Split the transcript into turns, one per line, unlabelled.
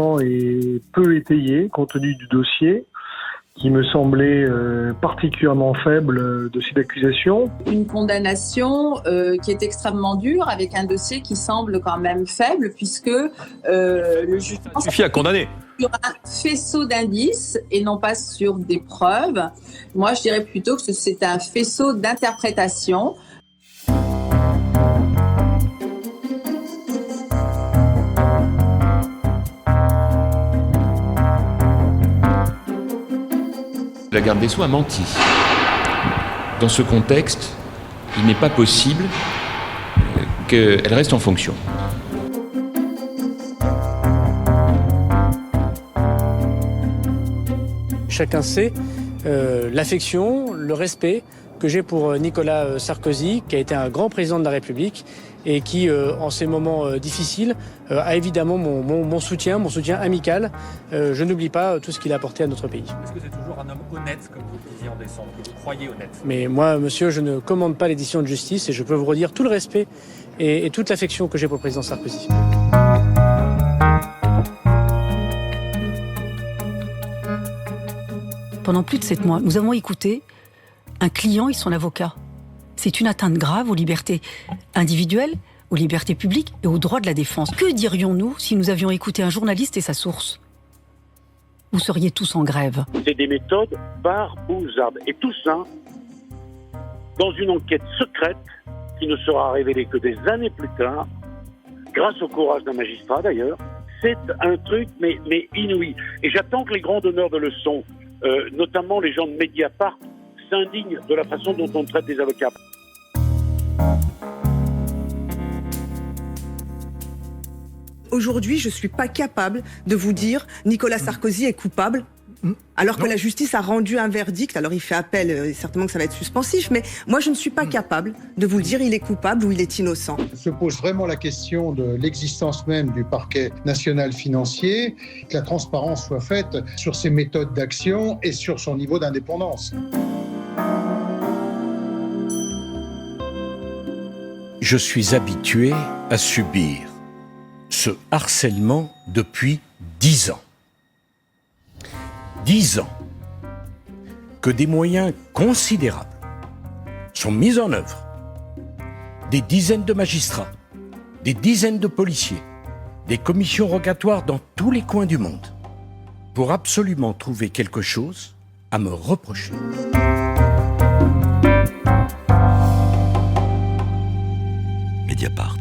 jugement est peu étayé compte tenu du dossier, qui me semblait particulièrement faible de cette accusation.
Une condamnation qui est extrêmement dure, avec un dossier qui semble quand même faible, puisque le jugement
suffit à condamner
sur un faisceau d'indices et non pas sur des preuves. Moi, je dirais plutôt que c'est un faisceau d'interprétation.
La garde des Sceaux a menti. Dans ce contexte, il n'est pas possible qu'elle reste en fonction.
Chacun sait l'affection, le respect que j'ai pour Nicolas Sarkozy, qui a été un grand président de la République et qui, en ces moments difficiles, a évidemment mon soutien amical. Je n'oublie pas tout ce qu'il a apporté à notre pays.
Est-ce que c'est toujours un homme honnête, comme vous le disiez en décembre, que vous croyez honnête?
Mais moi, monsieur, je ne commande pas les décisions de justice et je peux vous redire tout le respect et toute l'affection que j'ai pour le président Sarkozy.
Pendant plus de 7 mois, nous avons écouté un client et son avocat. C'est une atteinte grave aux libertés individuelles, aux libertés publiques et aux droits de la défense. Que dirions-nous si nous avions écouté un journaliste et sa source? Vous seriez tous en grève.
C'est des méthodes barbouzardes. Et tout ça, dans une enquête secrète qui ne sera révélée que des années plus tard, grâce au courage d'un magistrat d'ailleurs. C'est un truc, mais inouï. Et j'attends que les grands donneurs de leçons, notamment les gens de Mediapart, s'indignent de la façon dont on traite les avocats.
Aujourd'hui, je ne suis pas capable de vous dire Nicolas Sarkozy est coupable, alors que la justice a rendu un verdict. Alors il fait appel, certainement que ça va être suspensif, mais moi je ne suis pas capable de vous le dire il est coupable ou il est innocent.
Se pose vraiment la question de l'existence même du parquet national financier, que la transparence soit faite sur ses méthodes d'action et sur son niveau d'indépendance.
Je suis habitué à subir ce harcèlement depuis 10 ans. 10 ans que des moyens considérables sont mis en œuvre. Des dizaines de magistrats, des dizaines de policiers, des commissions rogatoires dans tous les coins du monde pour absolument trouver quelque chose à me reprocher.
Mediapart.